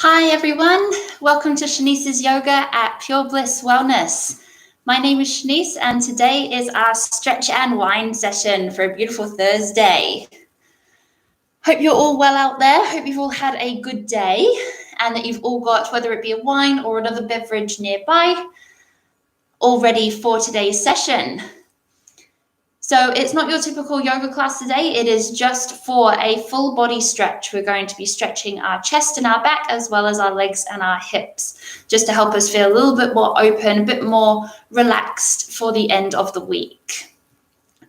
Hi everyone, welcome to Shanice's Yoga at Pure Bliss Wellness. My name is Shanice and today is our stretch and wind session for a beautiful Thursday. Hope you're all well out there, hope you've all had a good day and that you've all got, whether it be a wine or another beverage nearby, all ready for today's session. So it's not your typical yoga class today, it is just for a full body stretch. We're going to be stretching our chest and our back as well as our legs and our hips, just to help us feel a little bit more open, a bit more relaxed for the end of the week.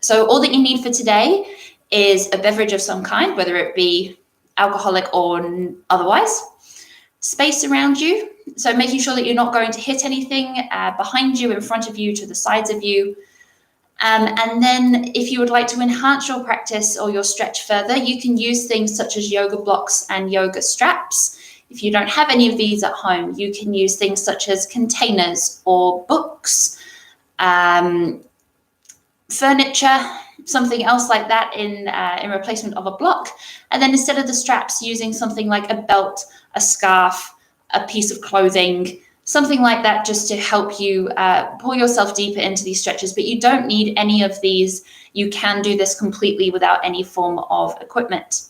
So all that you need for today is a beverage of some kind, whether it be alcoholic or otherwise, space around you, so making sure that you're not going to hit anything behind you, in front of you, to the sides of you. And then if you would like to enhance your practice or your stretch further, you can use things such as yoga blocks and yoga straps. If you don't have any of these at home, you can use things such as containers or books, furniture, something else like that in replacement of a block. And then instead of the straps, using something like a belt, a scarf, a piece of clothing, something like that, just to help you pull yourself deeper into these stretches. But you don't need any of these. You can do this completely without any form of equipment.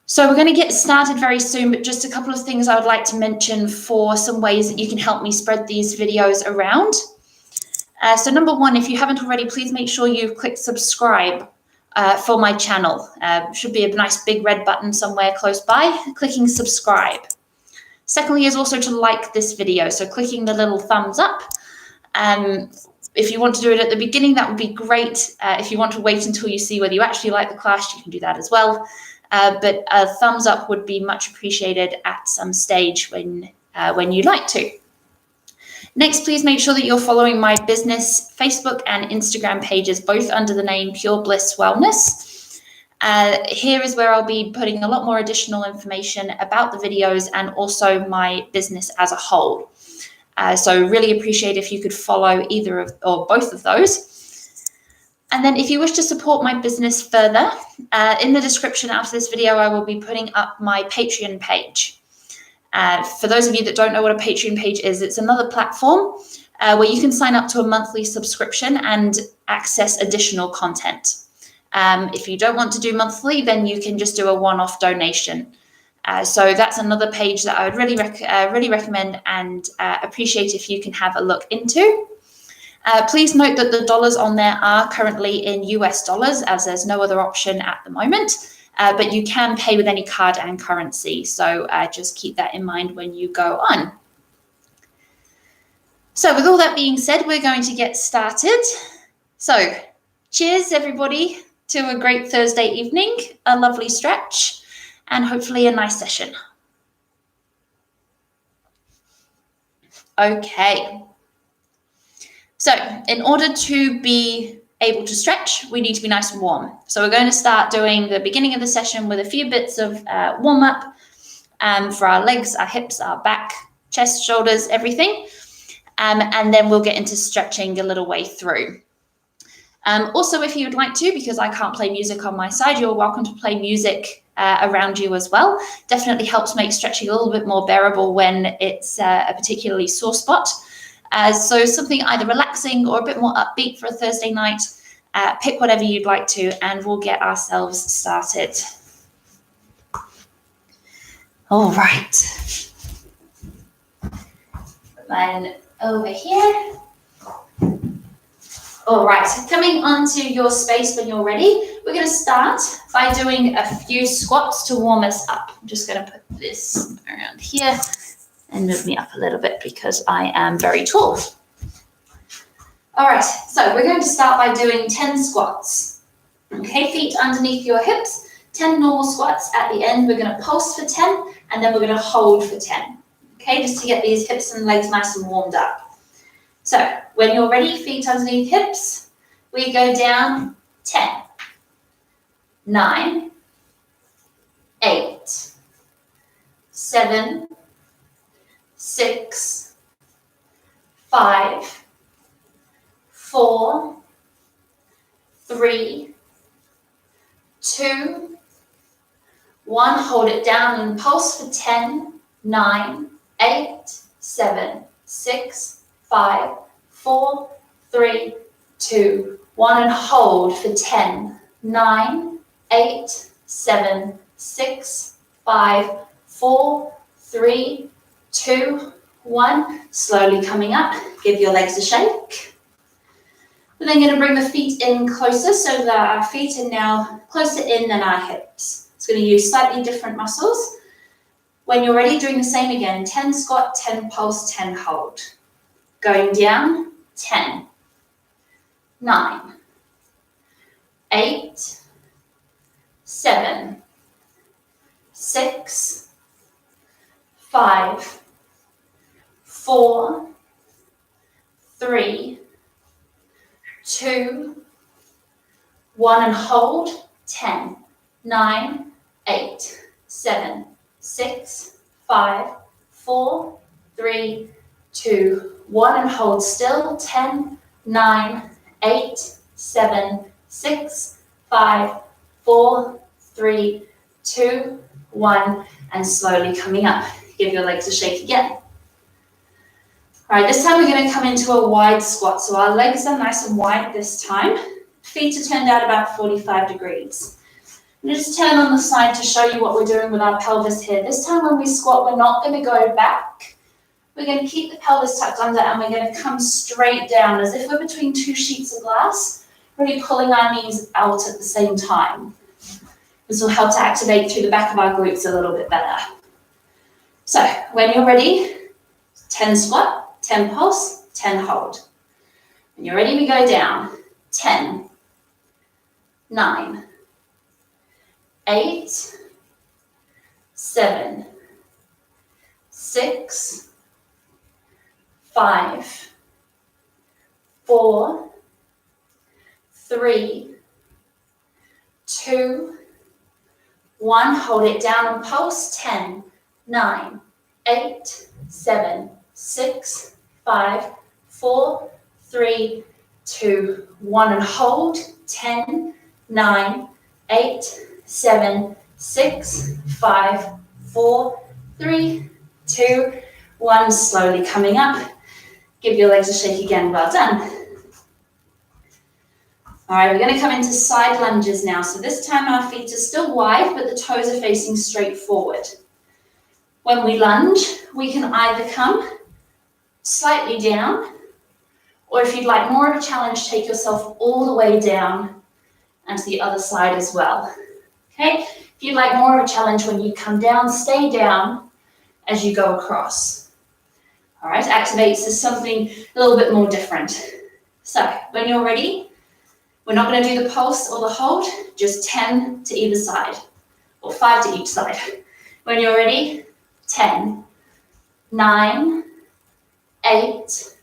So we're going to get started very soon, but just a couple of things I would like to mention for some ways that you can help me spread these videos around. So number one, if you haven't already, please make sure you've clicked subscribe for my channel. Should be a nice big red button somewhere close by, clicking subscribe. Secondly is also to like this video, so clicking the little thumbs up. If you want to do it at the beginning, that would be great. If you want to wait until you see whether you actually like the class, you can do that as well. But a thumbs up would be much appreciated at some stage when you'd like to. Next, please make sure that you're following my business Facebook and Instagram pages, both under the name Pure Bliss Wellness. Here is where I'll be putting a lot more additional information about the videos and also my business as a whole. So really appreciate if you could follow either of or both of those. And then if you wish to support my business further, in the description after this video, I will be putting up my Patreon page. For those of you that don't know what a Patreon page is, it's another platform where you can sign up to a monthly subscription and access additional content. If you don't want to do monthly, then you can just do a one-off donation. So that's another page that I would really recommend and appreciate if you can have a look into. Please note that the dollars on there are currently in US dollars, as there's no other option at the moment, but you can pay with any card and currency. So just keep that in mind when you go on. So with all that being said, we're going to get started. So cheers, everybody, to a great Thursday evening, a lovely stretch, and hopefully a nice session. Okay. So in order to be able to stretch, we need to be nice and warm. So we're going to start doing the beginning of the session with a few bits of warm-up for our legs, our hips, our back, chest, shoulders, everything. And then we'll get into stretching a little way through. Also, if you would like to, because I can't play music on my side, you're welcome to play music around you as well. Definitely helps make stretching a little bit more bearable when it's a particularly sore spot. So something either relaxing or a bit more upbeat for a Thursday night. Pick whatever you'd like to, and we'll get ourselves started. All right. Then over here. All right, so coming onto your space when you're ready, we're going to start by doing a few squats to warm us up. I'm just going to put this around here and move me up a little bit because I am very tall. All right, so we're going to start by doing 10 squats. Okay, feet underneath your hips, 10 normal squats. At the end, we're going to pulse for 10, and then we're going to hold for 10. Okay, just to get these hips and legs nice and warmed up. So when you're ready, feet underneath hips, we go down 10, 9, 8, 7, 6, 5, 4, 3, 2, 1. Hold it down and pulse for 10, 9, 8, 7, 6, 5, 4, 3, 2, 1, and hold for 10, 9, 8, 7, 6, 5, 4, 3, 2, 1. Slowly coming up, give your legs a shake. We're then going to bring the feet in closer so that our feet are now closer in than our hips. It's going to use slightly different muscles. When you're ready, doing the same again. 10 squat, 10 pulse, 10 hold. Going down, 10, 9, 8, 7, 6, 5, 4, 3, 2, 1, and hold. 10, 9, 8, 7, 6, 5, 4, 3, 2, 1, and hold still. 10, 9, 8, 7, 6, 5, 4, 3, 2, 1, and slowly coming up. Give your legs a shake again. All right, this time we're going to come into a wide squat. So our legs are nice and wide this time. Feet are turned out about 45 degrees. I'm going to just turn on the side to show you what we're doing with our pelvis here. This time when we squat, we're not going to go back. We're going to keep the pelvis tucked under and we're going to come straight down as if we're between two sheets of glass, really pulling our knees out at the same time. This will help to activate through the back of our glutes a little bit better. So when you're ready, 10 squat, 10 pulse, 10 hold. When you're ready, we go down. 10, 9, 8, 7, 6, 5, 4, 3, 2, 1. Hold it down and pulse. 10, 9, 8, 7, 6, 5, 4, 3, 2, 1, and hold. 10, 9, 8, 7, 6, 5, 4, 3, 2, 1. Slowly coming up. Give your legs a shake again. Well done. All right, we're going to come into side lunges now. So this time our feet are still wide, but the toes are facing straight forward. When we lunge, we can either come slightly down, or if you'd like more of a challenge, take yourself all the way down and to the other side as well. Okay, if you'd like more of a challenge, when you come down, stay down as you go across. All right, activates as something a little bit more different. So when you're ready, we're not going to do the pulse or the hold, just 10 to either side, or 5 to each side. When you're ready, 10, 9, 8,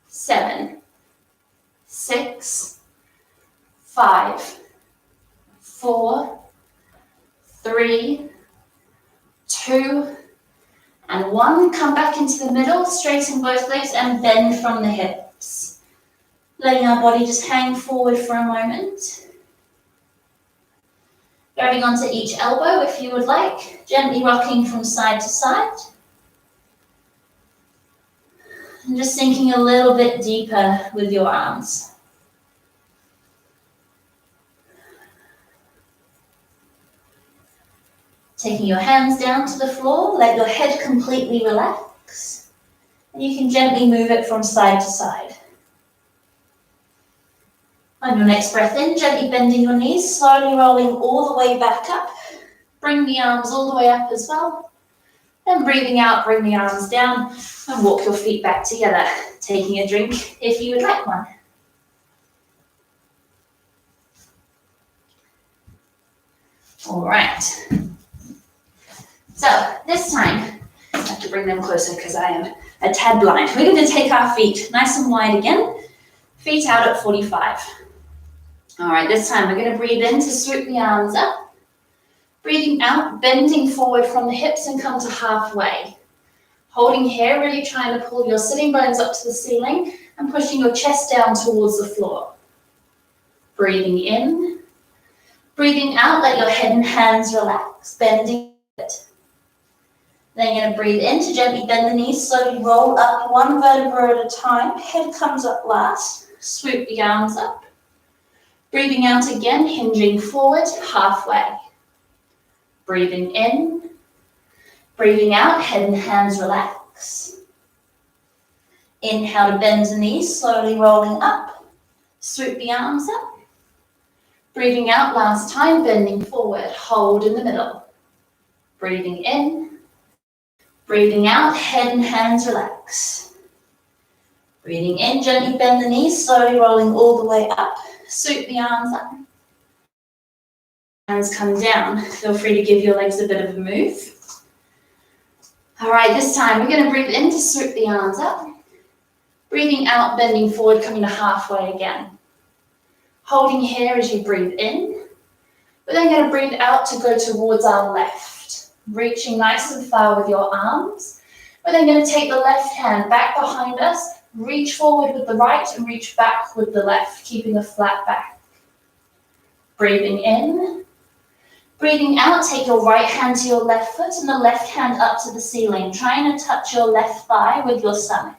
7, 6, 5, 4, 3, 2, and 1. Come back into the middle, straighten both legs and bend from the hips. Letting our body just hang forward for a moment. Grabbing onto each elbow if you would like, gently rocking from side to side. And just sinking a little bit deeper with your arms. Taking your hands down to the floor, let your head completely relax. And you can gently move it from side to side. On your next breath in, gently bending your knees, slowly rolling all the way back up. Bring the arms all the way up as well. Then breathing out, bring the arms down and walk your feet back together. Taking a drink if you would like one. All right. So this time, I have to bring them closer because I am a tad blind. We're going to take our feet nice and wide again. Feet out at 45. All right, this time we're going to breathe in to swoop the arms up. Breathing out, bending forward from the hips and come to halfway. Holding here, really trying to pull your sitting bones up to the ceiling and pushing your chest down towards the floor. Breathing in. Breathing out, let your head and hands relax, bending it. Then you're going to breathe in to gently bend the knees, slowly roll up one vertebra at a time. Head comes up last. Swoop the arms up. Breathing out again, hinging forward, halfway. Breathing in. Breathing out, head and hands relax. Inhale to bend the knees, slowly rolling up. Swoop the arms up. Breathing out last time, bending forward, hold in the middle. Breathing in. Breathing out, head and hands relax. Breathing in, gently bend the knees, slowly rolling all the way up. Swoop the arms up. Hands come down. Feel free to give your legs a bit of a move. All right, this time we're going to breathe in to swoop the arms up. Breathing out, bending forward, coming to halfway again. Holding here as you breathe in. We're then going to breathe out to go towards our left. Reaching nice and far with your arms. We're then going to take the left hand back behind us, reach forward with the right and reach back with the left, keeping a flat back. Breathing in. Breathing out, take your right hand to your left foot and the left hand up to the ceiling, trying to touch your left thigh with your stomach.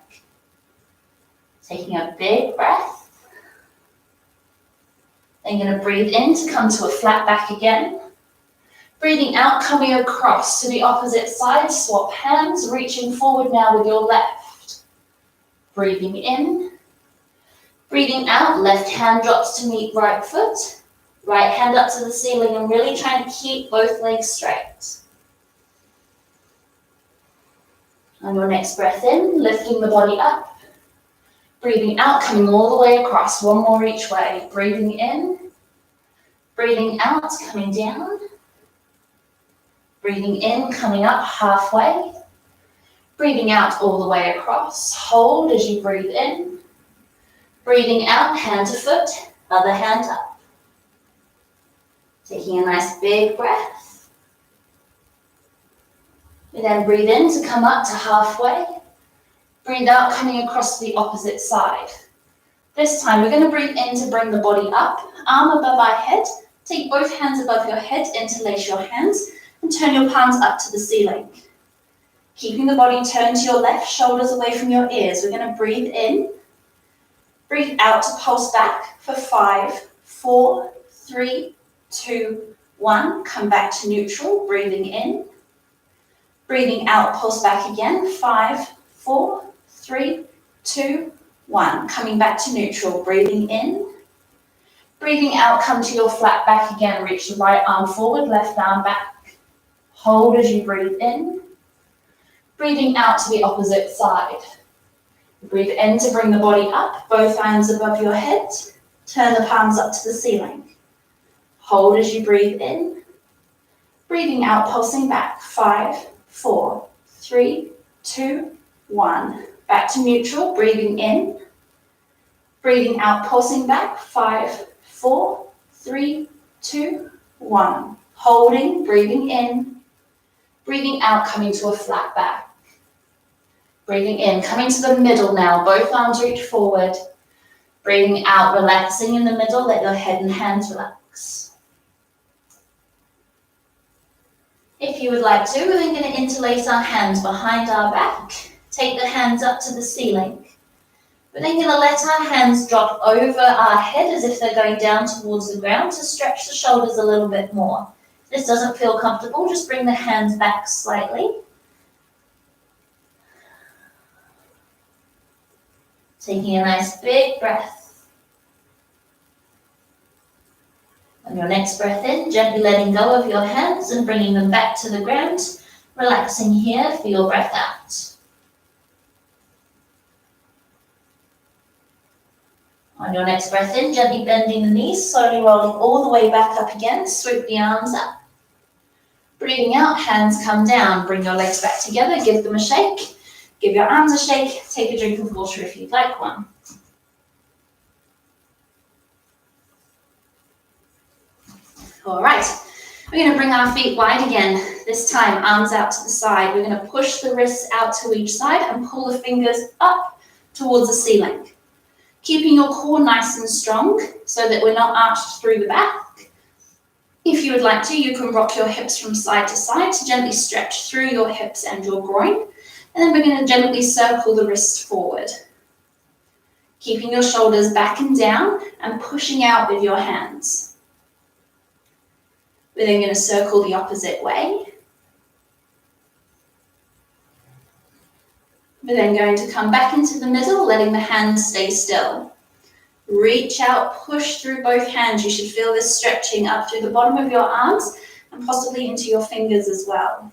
Taking a big breath. Then you're going to breathe in to come to a flat back again. Breathing out, coming across to the opposite side, swap hands, reaching forward now with your left. Breathing in. Breathing out, left hand drops to meet right foot. Right hand up to the ceiling and really trying to keep both legs straight. On your next breath in, lifting the body up. Breathing out, coming all the way across, one more each way. Breathing in. Breathing out, coming down. Breathing in, coming up halfway. Breathing out all the way across. Hold as you breathe in. Breathing out, hand to foot, other hand up. Taking a nice big breath. We then breathe in to come up to halfway. Breathe out, coming across to the opposite side. This time we're going to breathe in to bring the body up, arm above our head. Take both hands above your head, interlace your hands, and turn your palms up to the ceiling. Keeping the body turned to your left, shoulders away from your ears. We're going to breathe in. Breathe out to pulse back for 5, 4, 3, 2, 1. Come back to neutral, breathing in. Breathing out, pulse back again. 5, 4, 3, 2, 1. Coming back to neutral, breathing in. Breathing out, come to your flat back again. Reach the right arm forward, left arm back. Hold as you breathe in. Breathing out to the opposite side. Breathe in to bring the body up, both hands above your head. Turn the palms up to the ceiling. Hold as you breathe in. Breathing out, pulsing back. 5, 4, 3, 2, 1. Back to neutral, breathing in. Breathing out, pulsing back. 5, 4, 3, 2, 1. Holding, breathing in. Breathing out, coming to a flat back. Breathing in, coming to the middle now. Both arms reach forward. Breathing out, relaxing in the middle. Let your head and hands relax. If you would like to, we're then going to interlace our hands behind our back. Take the hands up to the ceiling. We're then going to let our hands drop over our head as if they're going down towards the ground to stretch the shoulders a little bit more. If this doesn't feel comfortable, just bring the hands back slightly. Taking a nice big breath. On your next breath in, gently letting go of your hands and bringing them back to the ground. Relaxing here for your breath out. On your next breath in, gently bending the knees, slowly rolling all the way back up again. Swoop the arms up. Breathing out, hands come down. Bring your legs back together, give them a shake. Give your arms a shake. Take a drink of water if you'd like one. All right, we're going to bring our feet wide again. This time, arms out to the side. We're going to push the wrists out to each side and pull the fingers up towards the ceiling. Keeping your core nice and strong so that we're not arched through the back. If you would like to, you can rock your hips from side to side to gently stretch through your hips and your groin. And then we're going to gently circle the wrists forward, keeping your shoulders back and down and pushing out with your hands. We're then going to circle the opposite way. We're then going to come back into the middle, letting the hands stay still. Reach out, push through both hands. You should feel this stretching up through the bottom of your arms and possibly into your fingers as well.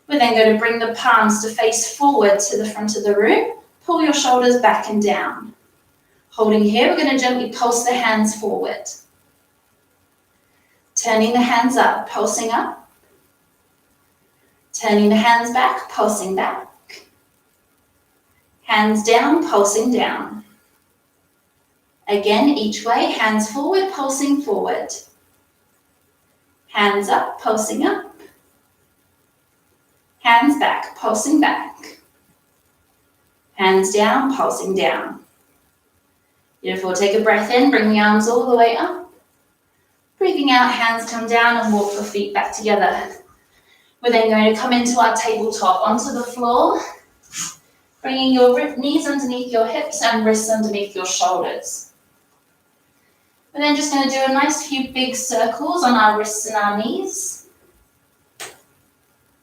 We're then going to bring the palms to face forward to the front of the room. Pull your shoulders back and down. Holding here, we're going to gently pulse the hands forward. Turning the hands up, pulsing up. Turning the hands back, pulsing back. Hands down, pulsing down. Again, each way, hands forward, pulsing forward. Hands up, pulsing up. Hands back, pulsing back. Hands down, pulsing down. Beautiful. Take a breath in, bring the arms all the way up. Breathing out, hands come down and walk your feet back together. We're then going to come into our tabletop onto the floor, bringing your knees underneath your hips and wrists underneath your shoulders. We're then just going to do a nice few big circles on our wrists and our knees,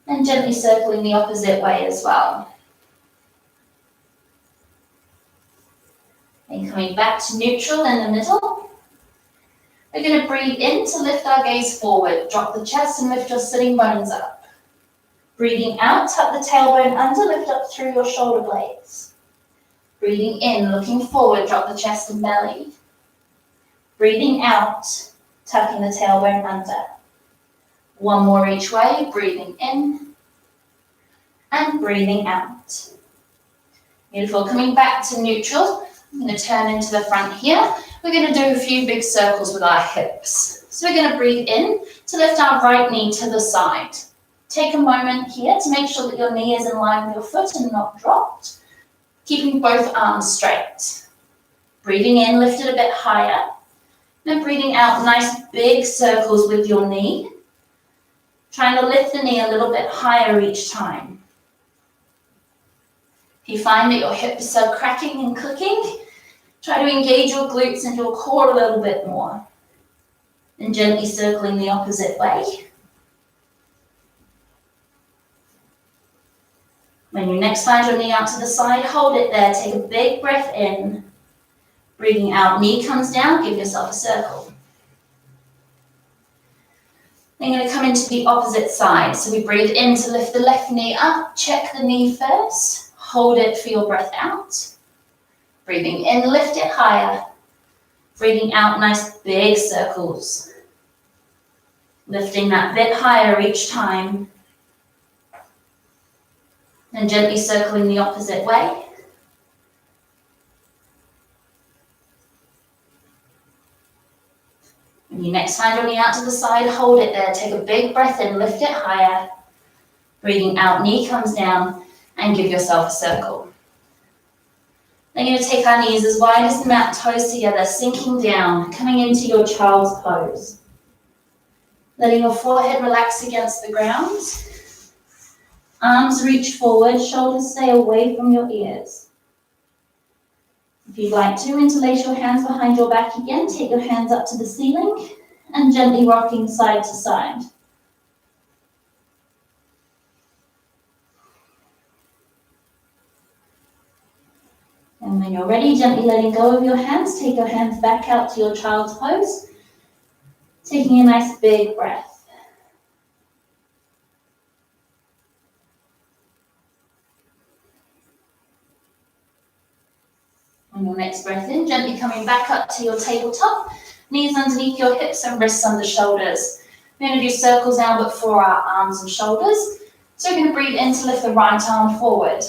and gently circling the opposite way as well. And coming back to neutral in the middle. We're going to breathe in to lift our gaze forward. Drop the chest and lift your sitting bones up. Breathing out, tuck the tailbone under, lift up through your shoulder blades. Breathing in, looking forward, drop the chest and belly. Breathing out, tucking the tailbone under. One more each way, breathing in and breathing out. Beautiful. Coming back to neutral, I'm going to turn into the front here. We're going to do a few big circles with our hips. So we're going to breathe in to lift our right knee to the side. Take a moment here to make sure that your knee is in line with your foot and not dropped, keeping both arms straight. Breathing in, lift it a bit higher. Then breathing out, nice big circles with your knee. Trying to lift the knee a little bit higher each time. If you find that your hips are cracking and clicking, try to engage your glutes and your core a little bit more. And gently circling the opposite way. When you next find your knee out to the side, hold it there. Take a big breath in. Breathing out, knee comes down, give yourself a circle. Then you're going to come into the opposite side. So we breathe in to lift the left knee up. Check the knee first. Hold it for your breath out. Breathing in, lift it higher. Breathing out, nice big circles. Lifting that bit higher each time. And gently circling the opposite way. When you next find your knee out to the side, hold it there. Take a big breath in, lift it higher. Breathing out, knee comes down, and give yourself a circle. Then you're going to take our knees as wide as the mat, toes together, sinking down, coming into your child's pose. Letting your forehead relax against the ground. Arms reach forward, shoulders stay away from your ears. If you'd like to, interlace your hands behind your back again, take your hands up to the ceiling and gently rocking side to side. And when you're ready, gently letting go of your hands, take your hands back out to your child's pose, taking a nice big breath. On your next breath in, gently coming back up to your tabletop, knees underneath your hips and wrists under shoulders. We're going to do circles now, but for our arms and shoulders. So we're going to breathe in to lift the right arm forward.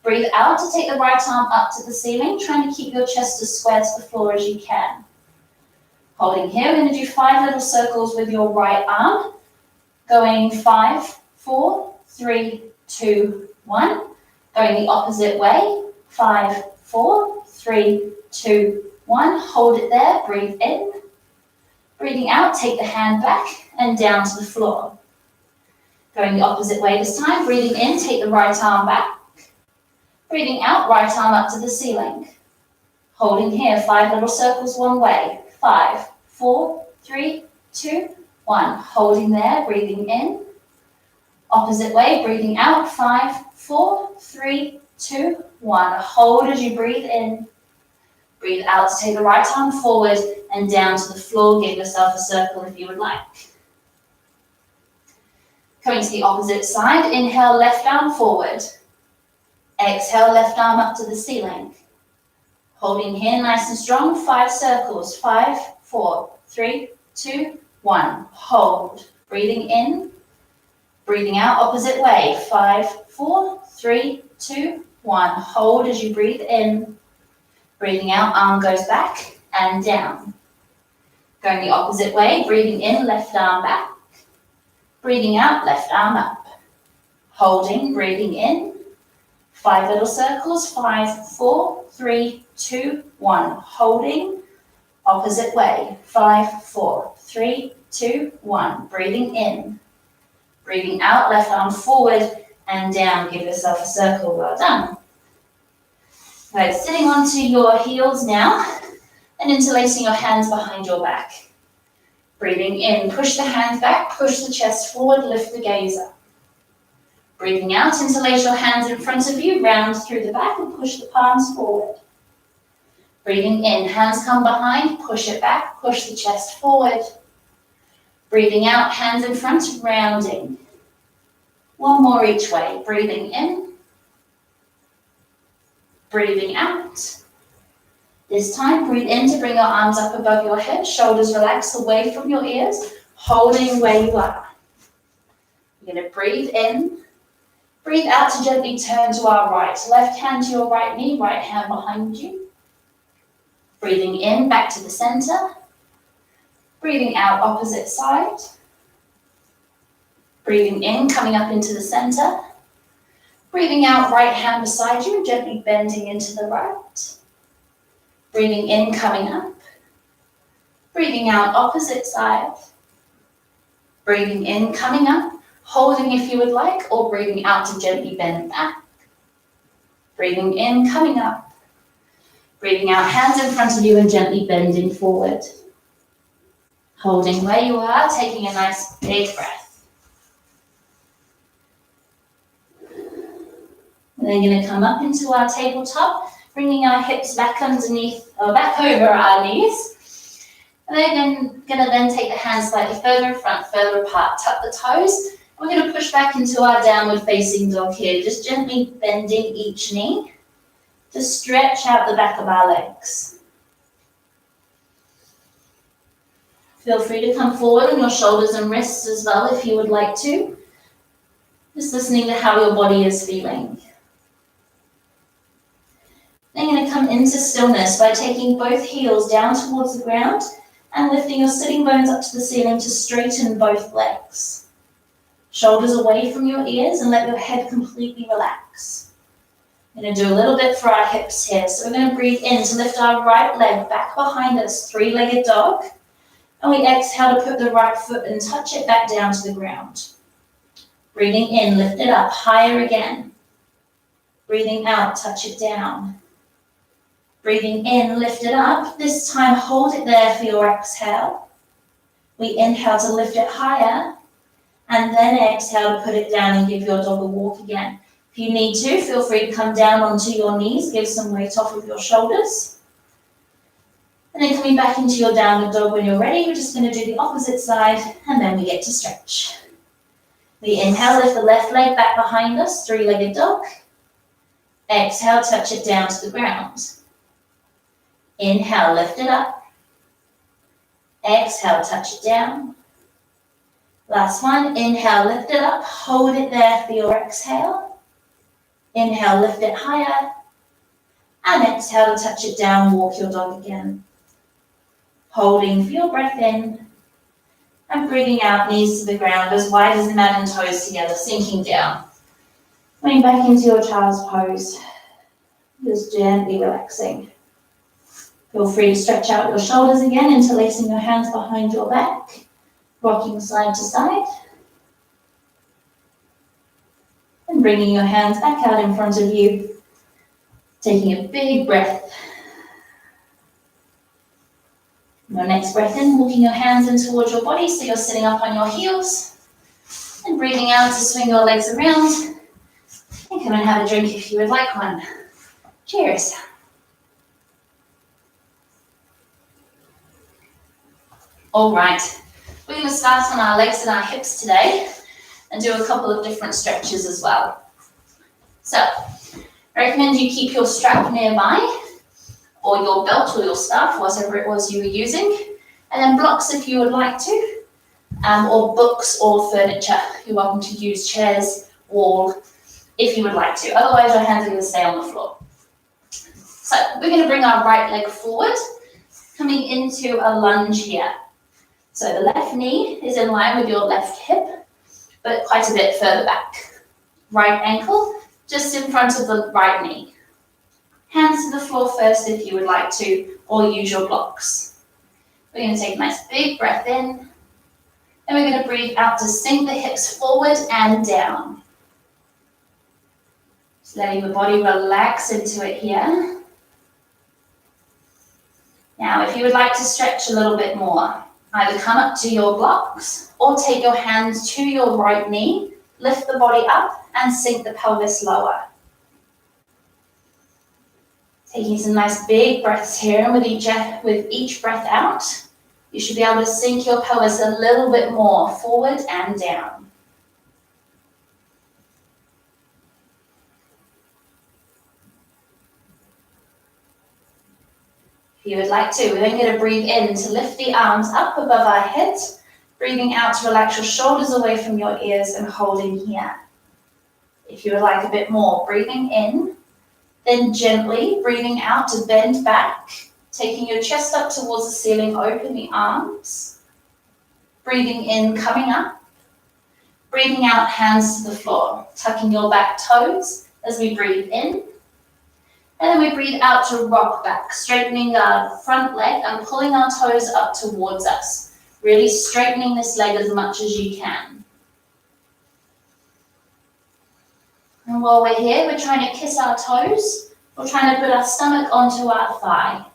Breathe out to take the right arm up to the ceiling, trying to keep your chest as square to the floor as you can. Holding here, we're going to do 5 little circles with your right arm, going 5, 4, 3, 2, 1. Going the opposite way, 5, 4, 3, 2, 1. Hold it there, breathe in. Breathing out, take the hand back and down to the floor. Going the opposite way this time. Breathing in, take the right arm back. Breathing out, right arm up to the ceiling. Holding here, 5 little circles one way. 5, 4, 3, 2, 1. Holding there, breathing in. Opposite way, breathing out. 5, 4, 3, 2, 1. Hold as you breathe in. Breathe out to take the right arm forward and down to the floor. Give yourself a circle if you would like. Coming to the opposite side, inhale, left arm forward. Exhale, left arm up to the ceiling. Holding here, nice and strong, 5 circles. 5, 4, 3, 2, 1. Hold. Breathing in. Breathing out, opposite way. 5, 4, 3, 2, 1. Hold as you breathe in. Breathing out, arm goes back and down. Going the opposite way, breathing in, left arm back. Breathing out, left arm up. Holding, breathing in. 5 little circles. 5, 4, 3, 2, 1. Holding. Opposite way. 5, 4, 3, 2, 1. Breathing in. Breathing out, left arm forward and down. Give yourself a circle. Well done. Right, sitting onto your heels now and interlacing your hands behind your back. Breathing in, push the hands back, push the chest forward, lift the gaze up. Breathing out, interlace your hands in front of you, round through the back and push the palms forward. Breathing in, hands come behind, push it back, push the chest forward. Breathing out, hands in front, rounding. One more each way. Breathing in. Breathing out. This time, breathe in to bring your arms up above your head, shoulders relax away from your ears, holding where you are. You're going to breathe in. Breathe out to gently turn to our right. Left hand to your right knee, right hand behind you. Breathing in, back to the center. Breathing out, opposite side. Breathing in, coming up into the center. Breathing out, right hand beside you, gently bending into the right. Breathing in, coming up. Breathing out, opposite side. Breathing in, coming up. Holding if you would like, or breathing out to gently bend back. Breathing in, coming up. Breathing out, hands in front of you and gently bending forward. Holding where you are, taking a nice big breath. And then you're going to come up into our tabletop, bringing our hips back underneath, or back over our knees. And then going to then take the hands slightly further in front, further apart, tuck the toes. We're going to push back into our downward facing dog here, just gently bending each knee to stretch out the back of our legs. Feel free to come forward on your shoulders and wrists as well if you would like to. Just listening to how your body is feeling. Then you're going to come into stillness by taking both heels down towards the ground and lifting your sitting bones up to the ceiling to straighten both legs. Shoulders away from your ears and let your head completely relax. We're going to do a little bit for our hips here. So we're going to breathe in to lift our right leg back behind us, three-legged dog. And we exhale to put the right foot and touch it back down to the ground. Breathing in, lift it up, higher again. Breathing out, touch it down. Breathing in, lift it up. This time, hold it there for your exhale. We inhale to lift it higher. And then exhale to put it down and give your dog a walk again. If you need to, feel free to come down onto your knees, give some weight off of your shoulders. And then coming back into your downward dog when you're ready, we're just going to do the opposite side, and then we get to stretch. We inhale, lift the left leg back behind us, three-legged dog. Exhale, touch it down to the ground. Inhale, lift it up. Exhale, touch it down. Last one, inhale, lift it up, hold it there for your exhale. Inhale, lift it higher. And exhale to touch it down, walk your dog again. Holding for your breath in. And breathing out, knees to the ground, as wide as the mat and toes together, sinking down. Coming back into your child's pose. Just gently relaxing. Feel free to stretch out your shoulders again, interlacing your hands behind your back, rocking side to side. And bringing your hands back out in front of you, taking a big breath. Your next breath in, walking your hands in towards your body so you're sitting up on your heels. And breathing out to swing your legs around. And come and have a drink if you would like one. Cheers. All right, we're going to start on our legs and our hips today and do a couple of different stretches as well. So, I recommend you keep your strap nearby, or your belt or your scarf, whatever it was you were using, and then blocks if you would like to, or books or furniture. You're welcome to use chairs, wall, if you would like to. Otherwise, your hands are going to stay on the floor. So, we're going to bring our right leg forward, coming into a lunge here. So the left knee is in line with your left hip, but quite a bit further back. Right ankle just in front of the right knee. Hands to the floor first if you would like to, or use your blocks. We're going to take a nice big breath in, and we're going to breathe out to sink the hips forward and down. Just letting the body relax into it here. Now, if you would like to stretch a little bit more, either come up to your blocks or take your hands to your right knee, lift the body up and sink the pelvis lower. Taking some nice big breaths here, and with each breath out, you should be able to sink your pelvis a little bit more forward and down. If you would like to, we're then going to breathe in to lift the arms up above our heads, breathing out to relax your shoulders away from your ears and holding here. If you would like a bit more, breathing in, then gently breathing out to bend back, taking your chest up towards the ceiling, open the arms. Breathing in, coming up. Breathing out, hands to the floor, tucking your back toes as we breathe in. And then we breathe out to rock back, straightening our front leg and pulling our toes up towards us. Really straightening this leg as much as you can. And while we're here, we're trying to kiss our toes. We're trying to put our stomach onto our thigh.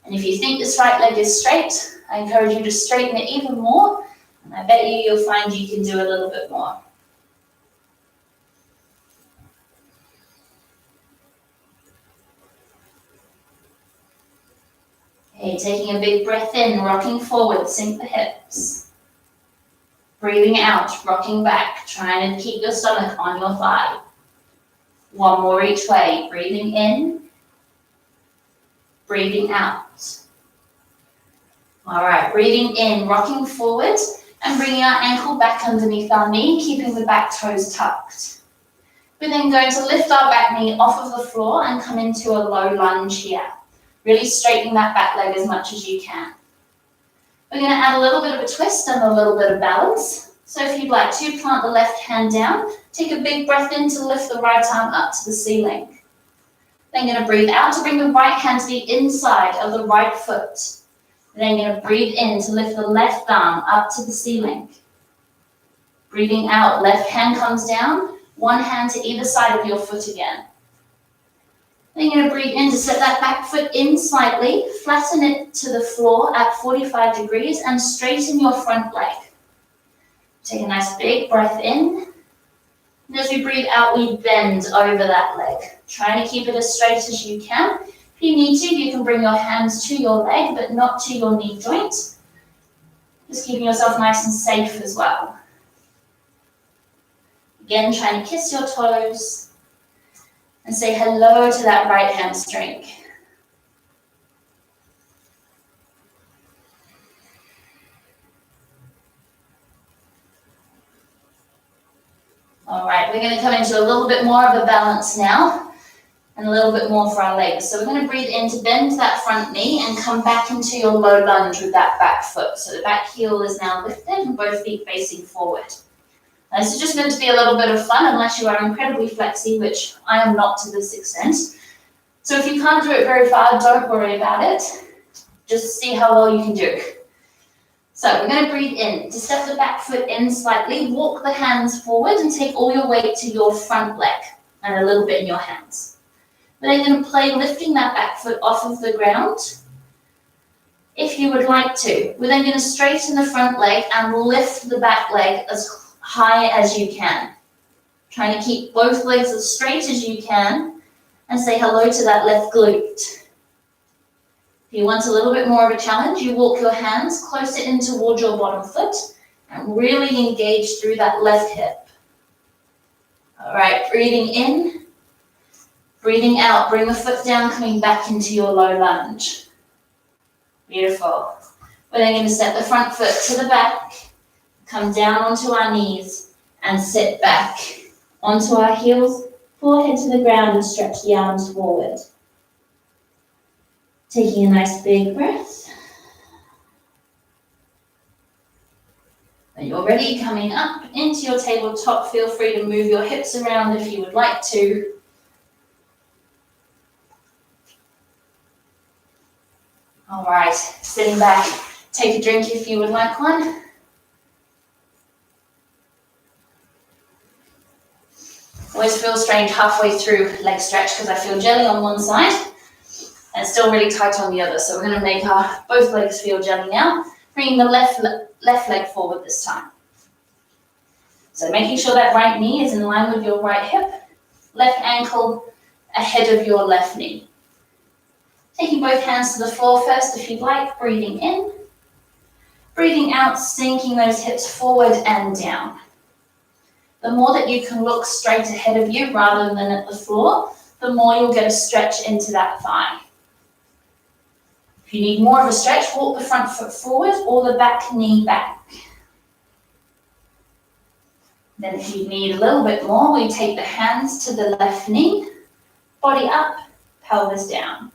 And if you think this right leg is straight, I encourage you to straighten it even more. And I bet you'll find you can do a little bit more. Okay, taking a big breath in, rocking forward, sink the hips. Breathing out, rocking back, trying to keep your stomach on your thigh. One more each way, breathing in, breathing out. All right, breathing in, rocking forward, and bringing our ankle back underneath our knee, keeping the back toes tucked. We're then going to lift our back knee off of the floor and come into a low lunge here. Really straightening that back leg as much as you can. We're going to add a little bit of a twist and a little bit of balance. So if you'd like to, plant the left hand down, take a big breath in to lift the right arm up to the ceiling. Then going to breathe out to bring the right hand to the inside of the right foot. Then going to breathe in to lift the left arm up to the ceiling. Breathing out, left hand comes down, one hand to either side of your foot again. Then you're going to breathe in to set that back foot in slightly, flatten it to the floor at 45 degrees and straighten your front leg. Take a nice big breath in. And as we breathe out, we bend over that leg. Trying to keep it as straight as you can. If you need to, you can bring your hands to your leg, but not to your knee joint. Just keeping yourself nice and safe as well. Again, trying to kiss your toes. And say hello to that right hamstring. All right, we're going to come into a little bit more of a balance now and a little bit more for our legs. So we're going to breathe in to bend that front knee and come back into your low lunge with that back foot. So the back heel is now lifted and both feet facing forward. This is just meant to be a little bit of fun unless you are incredibly flexy, which I am not to this extent. So if you can't do it very far, don't worry about it. Just see how well you can do. So we're going to breathe in. To step the back foot in slightly, walk the hands forward and take all your weight to your front leg and a little bit in your hands. We're then going to play lifting that back foot off of the ground if you would like to. We're then going to straighten the front leg and lift the back leg as high as you can. Trying to keep both legs as straight as you can and say hello to that left glute. If you want a little bit more of a challenge, you walk your hands closer in towards your bottom foot and really engage through that left hip. All right, breathing in, breathing out. Bring the foot down, coming back into your low lunge. Beautiful. We're then going to step the front foot to the back, come down onto our knees and sit back onto our heels, forehead to the ground and stretch the arms forward. Taking a nice big breath. When you're ready, coming up into your tabletop, feel free to move your hips around if you would like to. All right, sitting back, take a drink if you would like one. Always feel strange halfway through leg stretch because I feel jelly on one side and still really tight on the other. So we're going to make our both legs feel jelly now, bringing the left leg forward this time. So making sure that right knee is in line with your right hip, left ankle ahead of your left knee. Taking both hands to the floor first if you'd like, breathing in. Breathing out, sinking those hips forward and down. The more that you can look straight ahead of you rather than at the floor, the more you'll get a stretch into that thigh. If you need more of a stretch, walk the front foot forward or the back knee back. Then if you need a little bit more, we take the hands to the left knee, body up, pelvis down.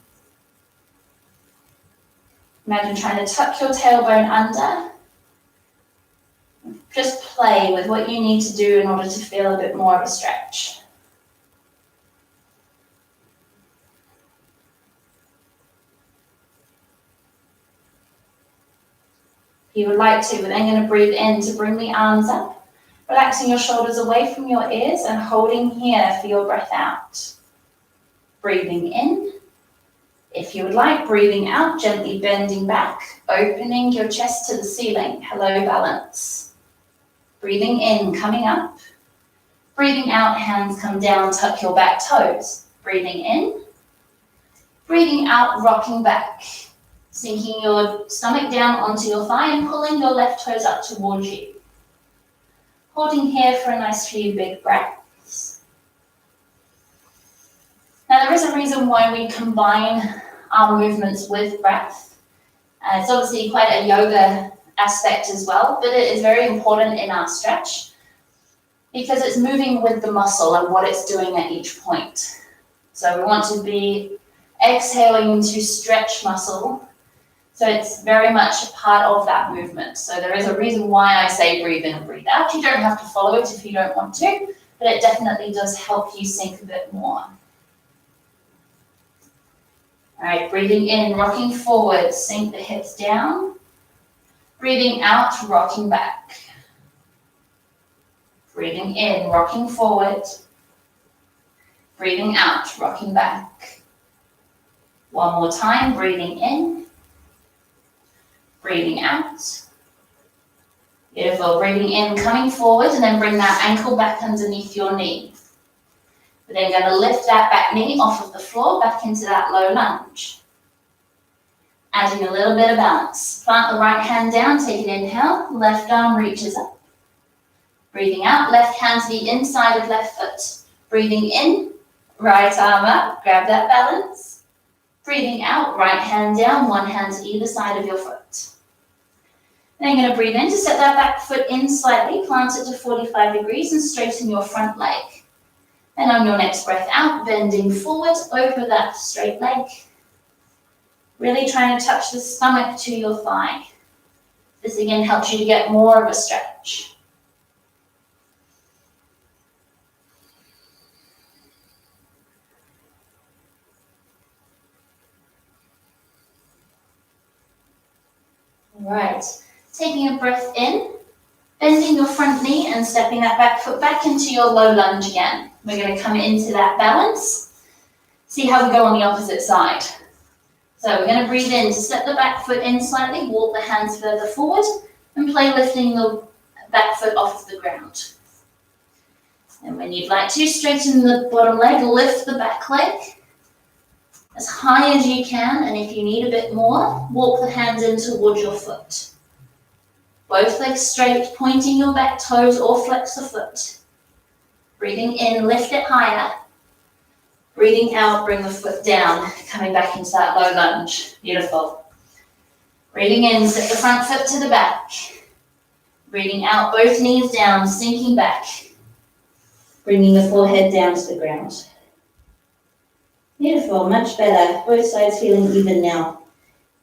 Imagine trying to tuck your tailbone under. Just play with what you need to do in order to feel a bit more of a stretch. If you would like to, we're then going to breathe in to bring the arms up, relaxing your shoulders away from your ears and holding here for your breath out. Breathing in. If you would like, breathing out, gently bending back, opening your chest to the ceiling. Hello, balance. Breathing in, coming up. Breathing out, hands come down, tuck your back toes. Breathing in. Breathing out, rocking back. Sinking your stomach down onto your thigh and pulling your left toes up towards you. Holding here for a nice few big breaths. Now there is a reason why we combine our movements with breath. It's obviously quite a yoga aspect as well, but it is very important in our stretch because it's moving with the muscle and what it's doing at each point. So we want to be exhaling to stretch muscle. So it's very much a part of that movement. So there is a reason why I say breathe in and breathe out. You don't have to follow it if you don't want to, but it definitely does help you sink a bit more. All right, breathing in, rocking forward, sink the hips down. Breathing out, rocking back. Breathing in, rocking forward. Breathing out, rocking back. One more time, breathing in. Breathing out. Beautiful, breathing in, coming forward, and then bring that ankle back underneath your knee. We're then going to lift that back knee off of the floor, back into that low lunge. Adding a little bit of balance. Plant the right hand down, take an inhale, left arm reaches up. Breathing out, left hand to the inside of left foot. Breathing in, right arm up, grab that balance. Breathing out, right hand down, one hand to either side of your foot. Then you're going to breathe in to set that back foot in slightly, plant it to 45 degrees and straighten your front leg. And on your next breath out, bending forward over that straight leg. Really trying to touch the stomach to your thigh. This again helps you to get more of a stretch. Right. Taking a breath in, bending your front knee and stepping that back foot back into your low lunge again. We're going to come into that balance. See how we go on the opposite side. So we're going to breathe in to step the back foot in slightly, walk the hands further forward, and play lifting the back foot off the ground. And when you'd like to, straighten the bottom leg, lift the back leg as high as you can, and if you need a bit more, walk the hands in towards your foot. Both legs straight, pointing your back toes or flex the foot. Breathing in, lift it higher. Breathing out, bring the foot down, coming back into that low lunge. Beautiful. Breathing in, set the front foot to the back. Breathing out, both knees down, sinking back. Bringing the forehead down to the ground. Beautiful, much better. Both sides feeling even now.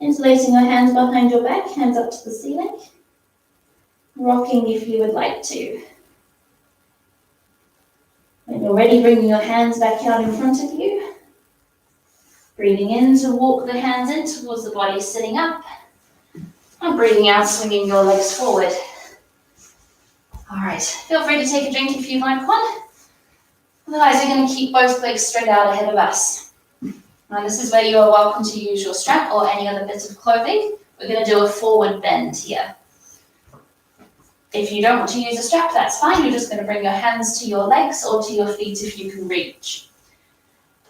Interlacing your hands behind your back, hands up to the ceiling. Rocking if you would like to. When you're ready, bringing your hands back out in front of you. Breathing in to walk the hands in towards the body, sitting up. And breathing out, swinging your legs forward. All right, feel free to take a drink if you'd like one. Otherwise, we're going to keep both legs straight out ahead of us. Now, this is where you are welcome to use your strap or any other bits of clothing. We're going to do a forward bend here. If you don't want to use a strap, that's fine. You're just going to bring your hands to your legs or to your feet if you can reach.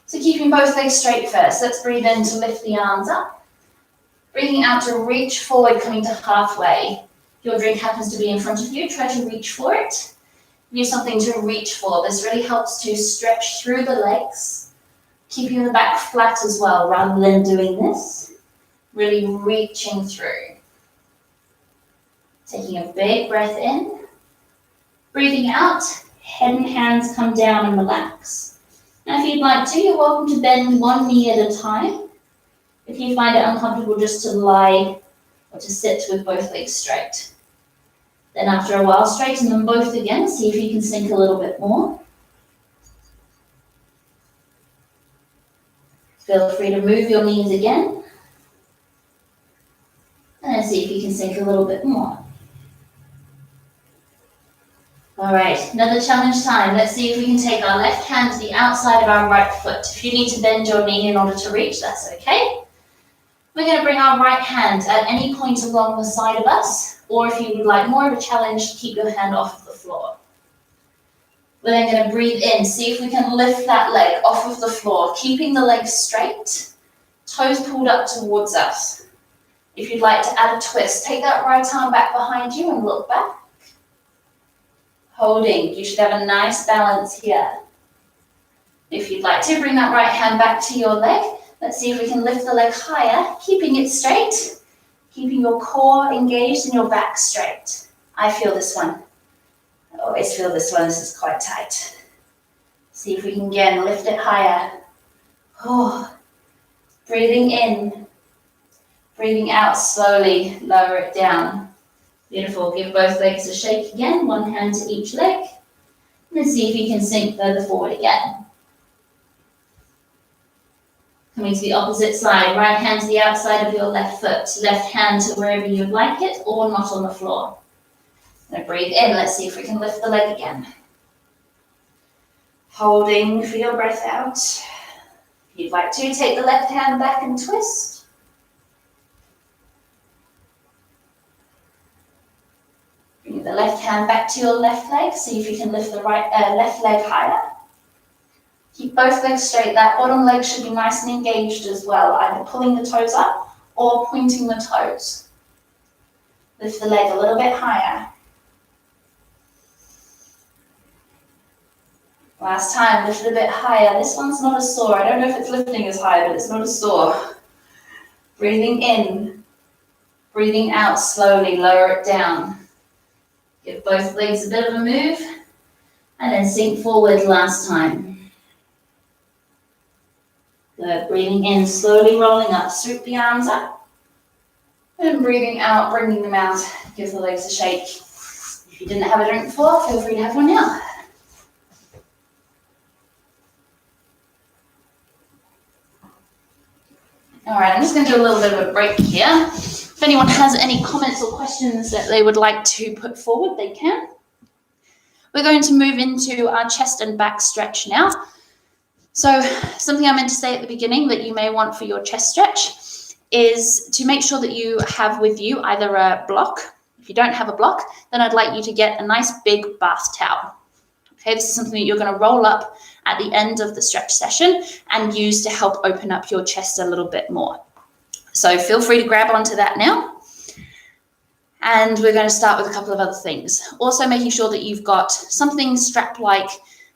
So keeping both legs straight first. Let's breathe in to lift the arms up. Breathing out to reach forward, coming to halfway. If your drink happens to be in front of you, try to reach for it. Use something to reach for. This really helps to stretch through the legs, keeping the back flat as well, rather than doing this. Really reaching through. Taking a big breath in. Breathing out, head and hands come down and relax. Now if you'd like to, you're welcome to bend one knee at a time. If you find it uncomfortable, just to lie or to sit with both legs straight. Then after a while, straighten them both again. See if you can sink a little bit more. Feel free to move your knees again. And then see if you can sink a little bit more. All right, another challenge time. Let's see if we can take our left hand to the outside of our right foot. If you need to bend your knee in order to reach, that's okay. We're going to bring our right hand at any point along the side of us, or if you would like more of a challenge, keep your hand off of the floor. We're then going to breathe in, see if we can lift that leg off of the floor, keeping the leg straight, toes pulled up towards us. If you'd like to add a twist, take that right arm back behind you and look back. Holding, you should have a nice balance here. If you'd like to, bring that right hand back to your leg. Let's see if we can lift the leg higher, keeping it straight, keeping your core engaged and your back straight. I feel this one. I always feel this one. This is quite tight. See if we can again lift it higher. Oh. Breathing in, breathing out slowly, lower it down. Beautiful. Give both legs a shake again, one hand to each leg. And then see if you can sink further forward again. Coming to the opposite side, right hand to the outside of your left foot, left hand to wherever you'd like it, or not on the floor. Now breathe in, let's see if we can lift the leg again. Holding for your breath out. If you'd like to, take the left hand back and twist. Bring the left hand back to your left leg, see if you can lift the left leg higher. Keep both legs straight. That bottom leg should be nice and engaged as well, either pulling the toes up or pointing the toes. Lift the leg a little bit higher. Last time, lift it a bit higher. This one's not a sore. I don't know if it's lifting as high, but it's not a sore. Breathing in, breathing out slowly, lower it down. Give both legs a bit of a move, and then sink forward last time. Good. Breathing in, slowly rolling up, swoop the arms up. And breathing out, bringing them out. Give the legs a shake. If you didn't have a drink before, feel free to have one now. All right, I'm just going to do a little bit of a break here. If anyone has any comments or questions that they would like to put forward, they can. We're going to move into our chest and back stretch now. So something I meant to say at the beginning that you may want for your chest stretch is to make sure that you have with you either a block. If you don't have a block, then I'd like you to get a nice big bath towel. Okay, this is something that you're going to roll up at the end of the stretch session and use to help open up your chest a little bit more. So feel free to grab onto that now. And we're going to start with a couple of other things. Also making sure that you've got something strap like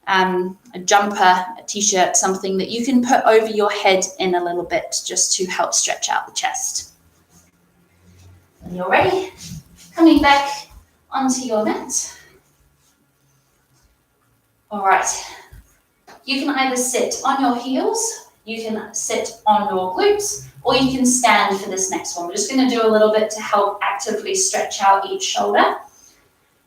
a jumper, a t-shirt, something that you can put over your head in a little bit just to help stretch out the chest. When you're ready, coming back onto your mat. All right, you can either sit on your heels, you can sit on your glutes, or you can stand for this next one. We're just going to do a little bit to help actively stretch out each shoulder.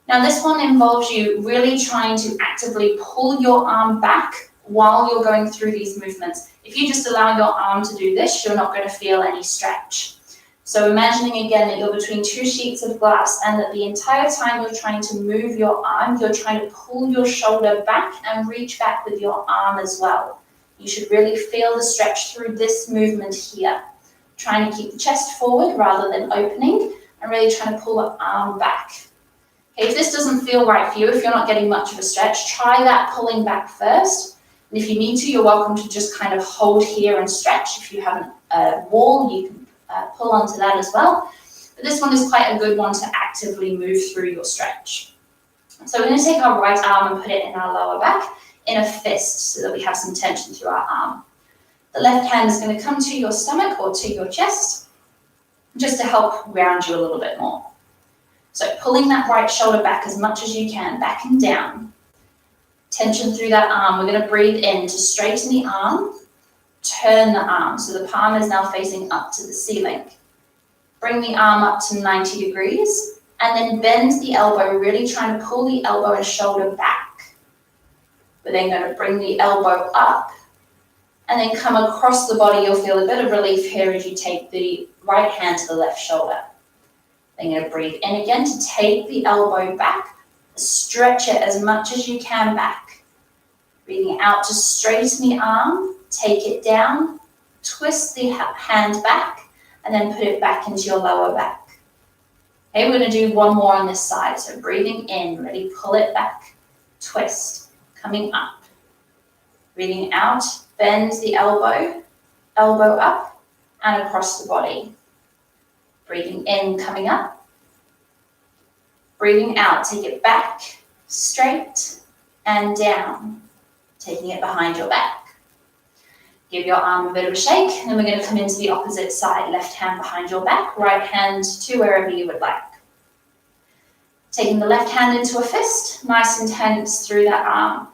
Now this one involves you really trying to actively pull your arm back while you're going through these movements. If you just allow your arm to do this, you're not going to feel any stretch. So imagining again that you're between two sheets of glass and that the entire time you're trying to move your arm, you're trying to pull your shoulder back and reach back with your arm as well. You should really feel the stretch through this movement here. Trying to keep the chest forward rather than opening and really trying to pull the arm back. Okay, if this doesn't feel right for you, if you're not getting much of a stretch, try that pulling back first. And if you need to, you're welcome to just kind of hold here and stretch. If you have a wall, you can pull onto that as well. But this one is quite a good one to actively move through your stretch. So we're going to take our right arm and put it in our lower back in a fist so that we have some tension through our arm. The left hand is going to come to your stomach or to your chest just to help ground you a little bit more. So pulling that right shoulder back as much as you can, back and down. Tension through that arm. We're going to breathe in to straighten the arm, turn the arm. So the palm is now facing up to the ceiling. Bring the arm up to 90 degrees and then bend the elbow, really trying to pull the elbow and shoulder back. We're then going to bring the elbow up and then come across the body. You'll feel a bit of relief here as you take the right hand to the left shoulder. Then you're going to breathe in again to take the elbow back, stretch it as much as you can back. Breathing out to straighten the arm, take it down, twist the hand back, and then put it back into your lower back. Okay, we're going to do one more on this side. So breathing in, ready, pull it back, twist, coming up. Breathing out, bend the elbow, elbow up and across the body. Breathing in, coming up. Breathing out, take it back, straight and down, taking it behind your back. Give your arm a bit of a shake, and then we're going to come into the opposite side. Left hand behind your back, right hand to wherever you would like. Taking the left hand into a fist, nice and tense through that arm.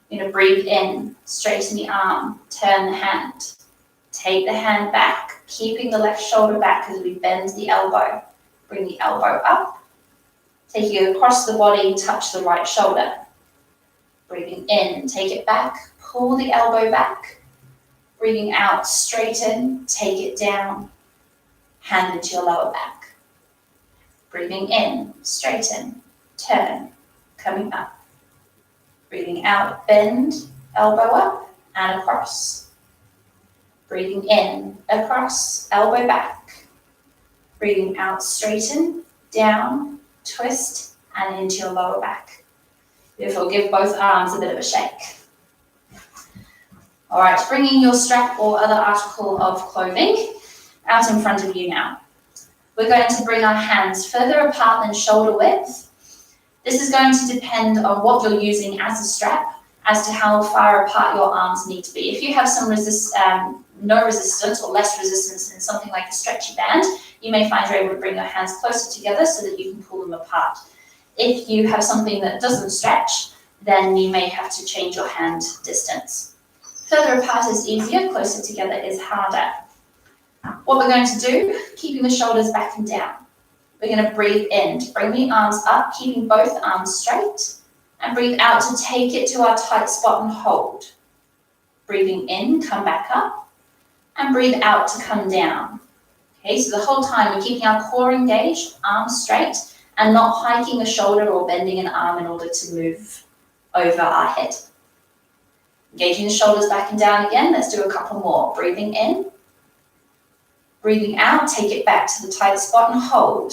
You're going to breathe in, straighten the arm, turn the hand. Take the hand back, keeping the left shoulder back as we bend the elbow. Bring the elbow up. Take it across the body, touch the right shoulder. Breathing in, take it back, pull the elbow back. Breathing out, straighten, take it down. Hand into your lower back. Breathing in, straighten, turn, coming up. Breathing out, bend, elbow up and across. Breathing in, across, elbow back. Breathing out, straighten, down, twist, and into your lower back. Beautiful, give both arms a bit of a shake. All right, bringing your strap or other article of clothing out in front of you now. We're going to bring our hands further apart than shoulder width. This is going to depend on what you're using as a strap as to how far apart your arms need to be. If you have some no resistance or less resistance in something like a stretchy band, you may find you're able to bring your hands closer together so that you can pull them apart. If you have something that doesn't stretch, then you may have to change your hand distance. Further apart is easier, closer together is harder. What we're going to do, keeping the shoulders back and down. We're going to breathe in to bring the arms up, keeping both arms straight, and breathe out to take it to our tight spot and hold. Breathing in, come back up, and breathe out to come down. Okay, so the whole time we're keeping our core engaged, arms straight, and not hiking a shoulder or bending an arm in order to move over our head. Engaging the shoulders back and down again. Let's do a couple more. Breathing in. Breathing out, take it back to the tight spot and hold.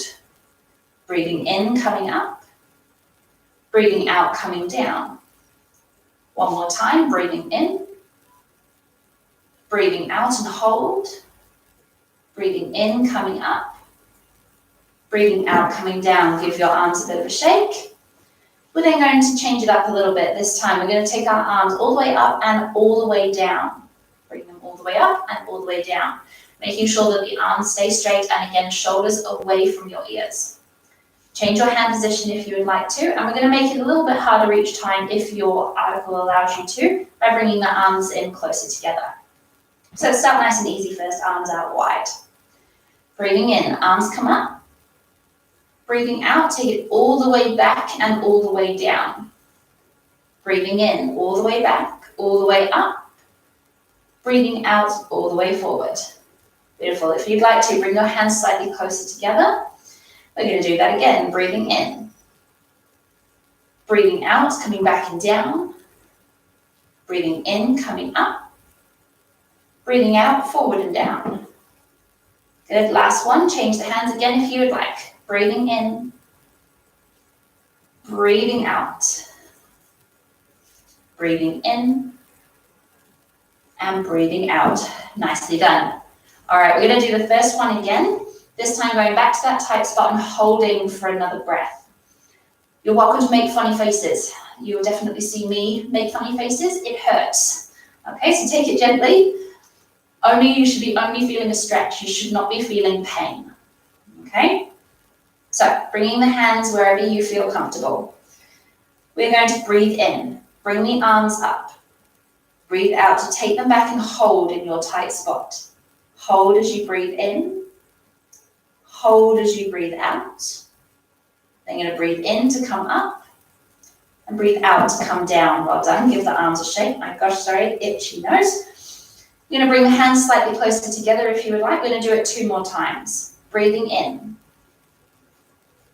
Breathing in, coming up. Breathing out, coming down. One more time, breathing in. Breathing out and hold. Breathing in, coming up. Breathing out, coming down. Give your arms a bit of a shake. We're then going to change it up a little bit this time. We're going to take our arms all the way up and all the way down. Bring them all the way up and all the way down. Making sure that the arms stay straight and again, shoulders away from your ears. Change your hand position if you would like to, and we're going to make it a little bit harder each time if your article allows you to, by bringing the arms in closer together. So start nice and easy first, arms out wide. Breathing in, arms come up. Breathing out, take it all the way back and all the way down. Breathing in, all the way back, all the way up. Breathing out, all the way forward. Beautiful. If you'd like to, bring your hands slightly closer together. We're going to do that again. Breathing in. Breathing out, coming back and down. Breathing in, coming up. Breathing out, forward and down. Good. Last one. Change the hands again if you would like. Breathing in. Breathing out. Breathing in. And breathing out. Nicely done. All right, we're going to do the first one again. This time going back to that tight spot and holding for another breath. You're welcome to make funny faces. You'll definitely see me make funny faces. It hurts. Okay, so take it gently. You should be only feeling a stretch. You should not be feeling pain. Okay? So bringing the hands wherever you feel comfortable. We're going to breathe in. Bring the arms up. Breathe out to take them back and hold in your tight spot. Hold as you breathe in. Hold as you breathe out. Then you're going to breathe in to come up and breathe out to come down. Well done. Give the arms a shake. My gosh, sorry, itchy nose. You're going to bring the hands slightly closer together if you would like. We're going to do it 2 more times. Breathing in.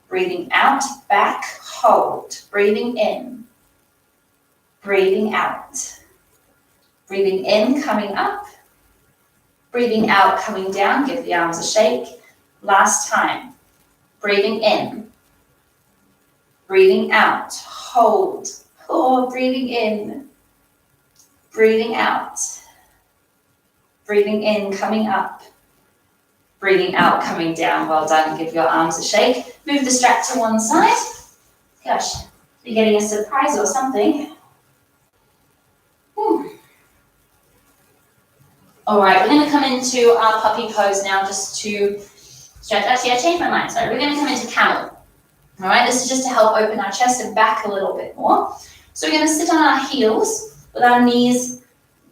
Breathing out, back, hold. Breathing in. Breathing out. Breathing in, coming up. Breathing out, coming down. Give the arms a shake. Last time. Breathing in. Breathing out. Hold. Oh, breathing in. Breathing out. Breathing in, coming up. Breathing out, coming down. Well done. Give your arms a shake. Move the strap to one side. Gosh, you're getting a surprise or something. All right, we're going to come into our puppy pose now just to stretch. Actually, I changed my mind. Sorry, we're going to come into camel. All right, this is just to help open our chest and back a little bit more. So we're going to sit on our heels with our knees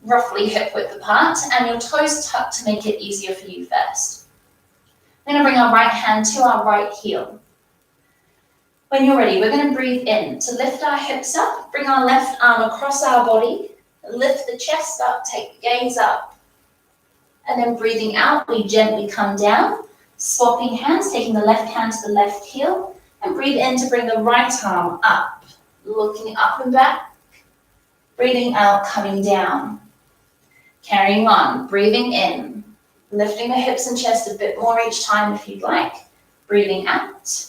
roughly hip width apart and your toes tucked to make it easier for you first. We're going to bring our right hand to our right heel. When you're ready, we're going to breathe in to lift our hips up, bring our left arm across our body, lift the chest up, take the gaze up. And then breathing out, we gently come down, swapping hands, taking the left hand to the left heel, and breathe in to bring the right arm up, looking up and back. Breathing out, coming down. Carrying on, breathing in, lifting the hips and chest a bit more each time if you'd like. Breathing out.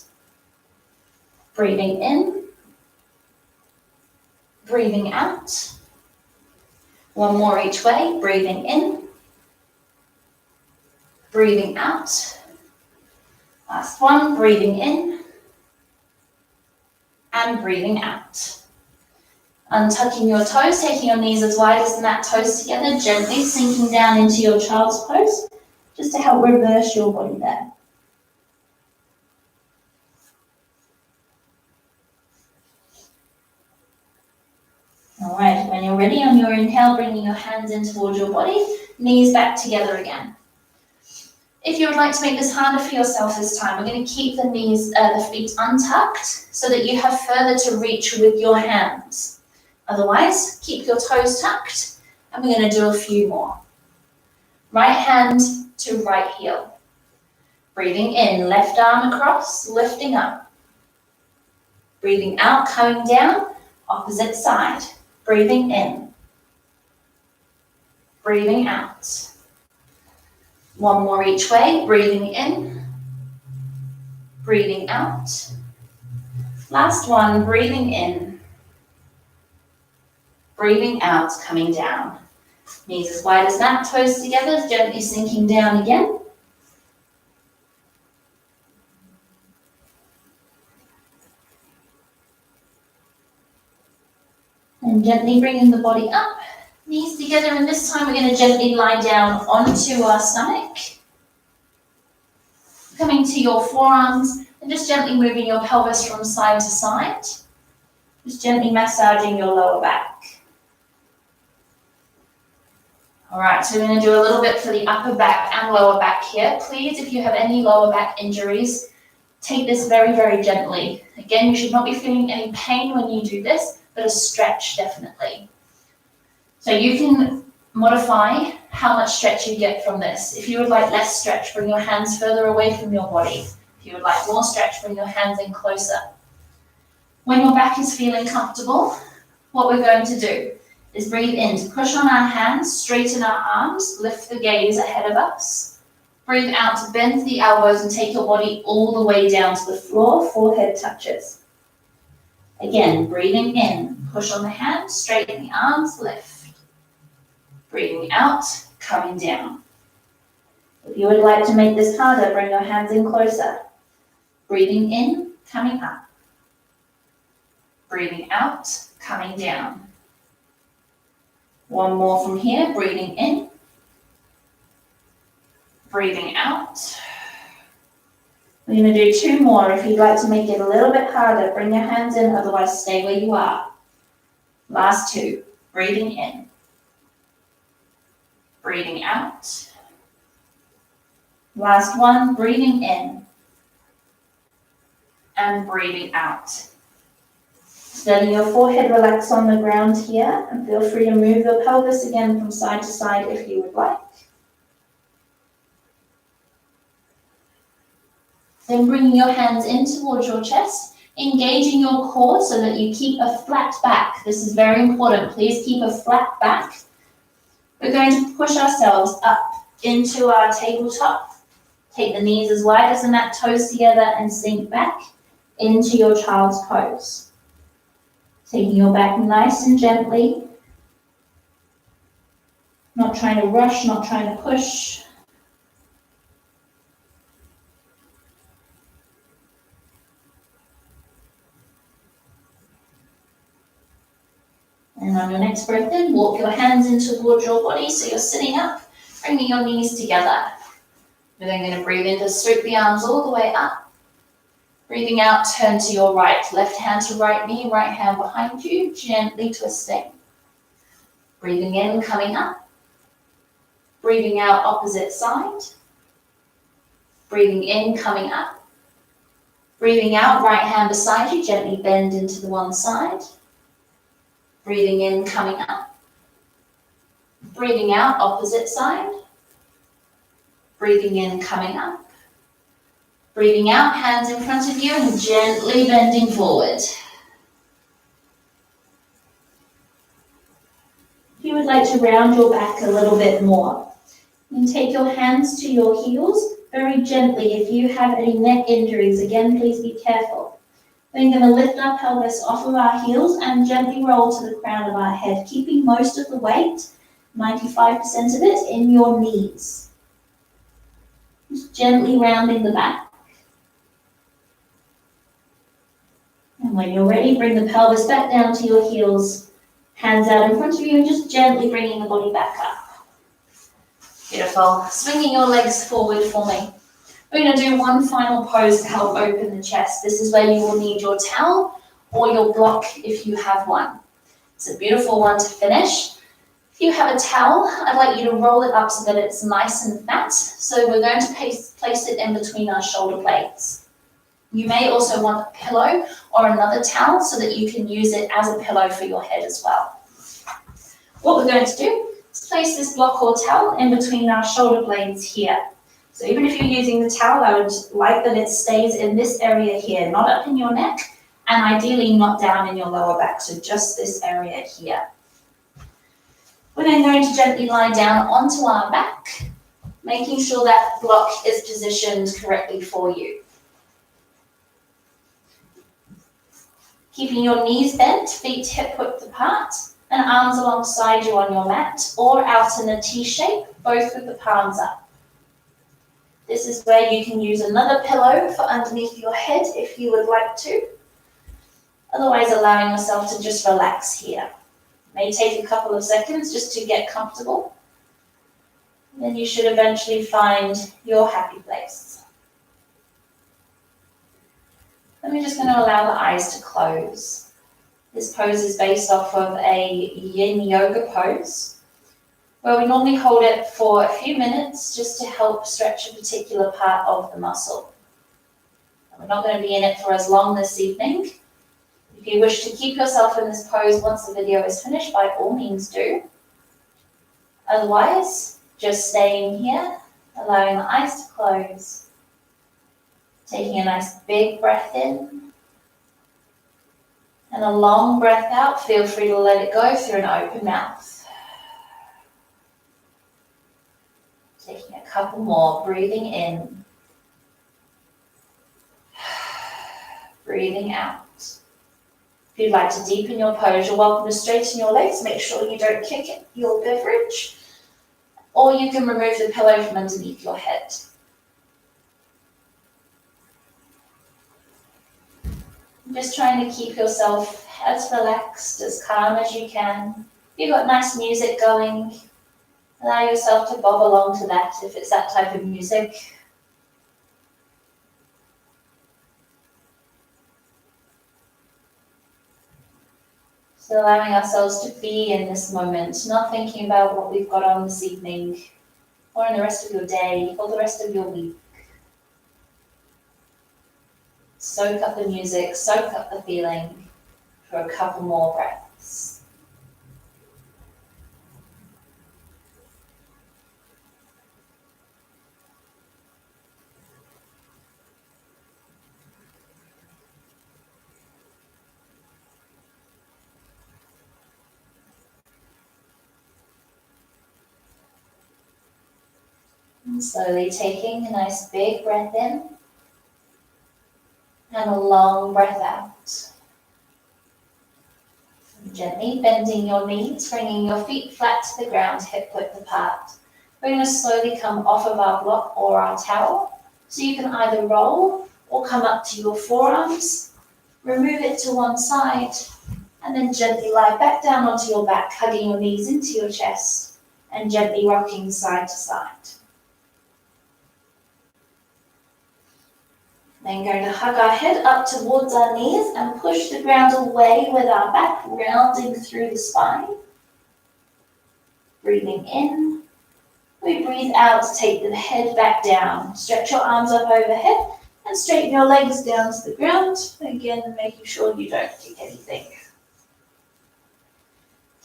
Breathing in. Breathing out. One more each way, breathing in. Breathing out. Last one, breathing in. And breathing out. Untucking your toes, taking your knees as wide as the mat, toes together, gently sinking down into your child's pose, just to help reverse your body there. All right, when you're ready on your inhale, bringing your hands in towards your body, knees back together again. If you would like to make this harder for yourself this time, we're going to keep the feet untucked so that you have further to reach with your hands. Otherwise, keep your toes tucked, and we're going to do a few more. Right hand to right heel. Breathing in, left arm across, lifting up. Breathing out, coming down, opposite side. Breathing in. Breathing out. One more each way, breathing in. Breathing out. Last one, breathing in. Breathing out, coming down. Knees as wide as that, toes together, gently sinking down again. And gently bringing the body up, knees together, and this time we're going to gently lie down onto our stomach. Coming to your forearms and just gently moving your pelvis from side to side. Just gently massaging your lower back. All right, so we're going to do a little bit for the upper back and lower back here. Please, if you have any lower back injuries, take this very, very gently. Again, you should not be feeling any pain when you do this, but a stretch definitely. So you can modify how much stretch you get from this. If you would like less stretch, bring your hands further away from your body. If you would like more stretch, bring your hands in closer. When your back is feeling comfortable, what we're going to do is breathe in to push on our hands, straighten our arms, lift the gaze ahead of us. Breathe out to bend the elbows and take your body all the way down to the floor, forehead touches. Again, breathing in, push on the hands, straighten the arms, lift. Breathing out, coming down. If you would like to make this harder, bring your hands in closer. Breathing in, coming up. Breathing out, coming down. One more from here, breathing in. Breathing out. We're going to do two more. If you'd like to make it a little bit harder, bring your hands in, otherwise stay where you are. Last two, breathing in. Breathing out. Last one, breathing in. And breathing out. Letting your forehead relax on the ground here, and feel free to move your pelvis again from side to side if you would like. Then bringing your hands in towards your chest, engaging your core so that you keep a flat back. This is very important. Please keep a flat back. We're going to push ourselves up into our tabletop. Take the knees as wide as the mat, toes together, and sink back into your child's pose. Taking your back nice and gently. Not trying to rush, not trying to push. And on your next breath in, walk your hands in towards your body so you're sitting up, bringing your knees together. We're then going to breathe in to sweep the arms all the way up. Breathing out, turn to your right. Left hand to right knee, right hand behind you, gently twisting. Breathing in, coming up. Breathing out, opposite side. Breathing in, coming up. Breathing out, right hand beside you, gently bend into the one side. Breathing in, coming up. Breathing out, opposite side. Breathing in, coming up. Breathing out, hands in front of you and gently bending forward. If you would like to round your back a little bit more, you can take your hands to your heels very gently. If you have any neck injuries, again, please be careful. Then we're going to lift our pelvis off of our heels and gently roll to the crown of our head, keeping most of the weight, 95% of it, in your knees. Just gently rounding the back. And when you're ready, bring the pelvis back down to your heels, hands out in front of you, and just gently bringing the body back up. Beautiful. Swinging your legs forward for me. We're going to do one final pose to help open the chest. This is where you will need your towel or your block if you have one. It's a beautiful one to finish. If you have a towel, I'd like you to roll it up so that it's nice and fat. So we're going to place it in between our shoulder blades. You may also want a pillow or another towel so that you can use it as a pillow for your head as well. What we're going to do is place this block or towel in between our shoulder blades here. So even if you're using the towel, I would like that it stays in this area here, not up in your neck, and ideally not down in your lower back, so just this area here. We're then going to gently lie down onto our back, making sure that block is positioned correctly for you. Keeping your knees bent, feet hip width apart, and arms alongside you on your mat, or out in a T shape, both with the palms up. This is where you can use another pillow for underneath your head if you would like to. Otherwise, allowing yourself to just relax here. It may take a couple of seconds just to get comfortable. Then you should eventually find your happy place. Then we're just going to allow the eyes to close. This pose is based off of a yin yoga pose, where we normally hold it for a few minutes just to help stretch a particular part of the muscle. And we're not going to be in it for as long this evening. If you wish to keep yourself in this pose once the video is finished, by all means do. Otherwise, just staying here, allowing the eyes to close. Taking a nice big breath in. And a long breath out. Feel free to let it go through an open mouth. Taking a couple more, breathing in, breathing out. If you'd like to deepen your pose, you're welcome to straighten your legs. Make sure you don't kick your beverage, or you can remove the pillow from underneath your head. Just trying to keep yourself as relaxed, as calm as you can. If you've got nice music going, allow yourself to bob along to that if it's that type of music. So allowing ourselves to be in this moment, not thinking about what we've got on this evening, or in the rest of your day, or the rest of your week. Soak up the music, soak up the feeling for a couple more breaths. And slowly taking a nice big breath in and a long breath out. And gently bending your knees, bringing your feet flat to the ground, hip width apart. We're going to slowly come off of our block or our towel. So you can either roll or come up to your forearms, remove it to one side, and then gently lie back down onto your back, hugging your knees into your chest and gently rocking side to side. Then going to hug our head up towards our knees and push the ground away with our back, rounding through the spine. Breathing in. We breathe out to take the head back down. Stretch your arms up overhead and straighten your legs down to the ground. Again, making sure you don't kick anything.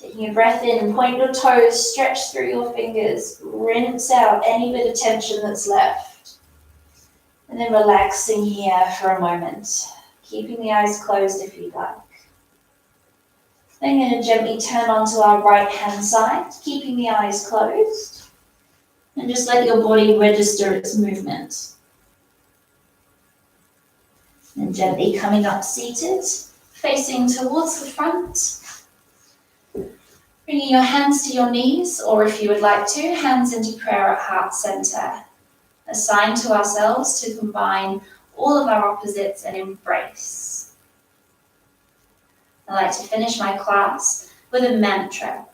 Taking a breath in, point your toes, stretch through your fingers, rinse out any bit of tension that's left. And then relaxing here for a moment, keeping the eyes closed if you'd like. Then going to gently turn onto our right hand side, keeping the eyes closed. And just let your body register its movement. And gently coming up seated, facing towards the front. Bringing your hands to your knees, or if you would like to, hands into prayer at heart center. A sign to ourselves to combine all of our opposites and embrace. I like to finish my class with a mantra,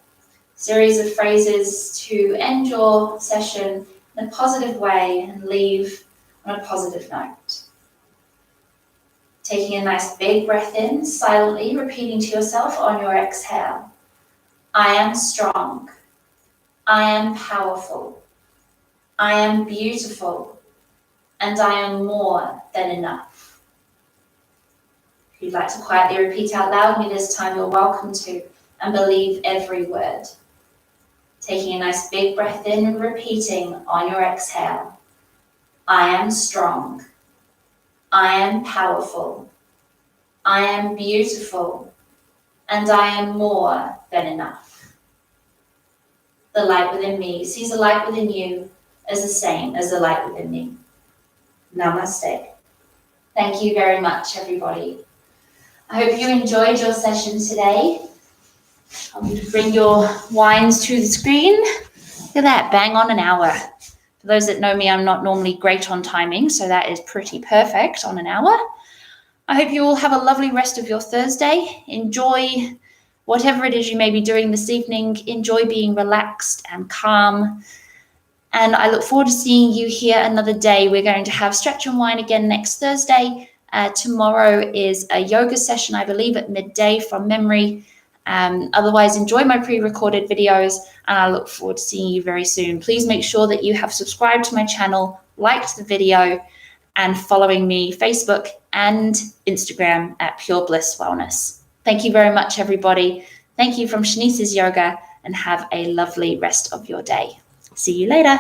series of phrases to end your session in a positive way and leave on a positive note. Taking a nice big breath in, silently repeating to yourself on your exhale. I am strong. I am powerful. I am beautiful, and I am more than enough. If you'd like to quietly repeat out loud with me this time, you're welcome to, and believe every word. Taking a nice big breath in and repeating on your exhale. I am strong. I am powerful. I am beautiful. And I am more than enough. The light within me sees the light within you as the same as the light within me. Namaste. Thank you very much, everybody. I hope you enjoyed your session today. I'm going to bring your wines to the screen. Look at that, bang on an hour. For those that know me, I'm not normally great on timing, so that is pretty perfect on an hour. I hope you all have a lovely rest of your Thursday. Enjoy whatever it is you may be doing this evening. Enjoy being relaxed and calm. And I look forward to seeing you here another day. We're going to have Stretch and Wine again next Thursday. Tomorrow is a yoga session, I believe, at midday from memory. Otherwise, enjoy my pre-recorded videos, and I look forward to seeing you very soon. Please make sure that you have subscribed to my channel, liked the video, and following me Facebook and Instagram at Pure Bliss Wellness. Thank you very much, everybody. Thank you from Shanice's Yoga, and have a lovely rest of your day. See you later.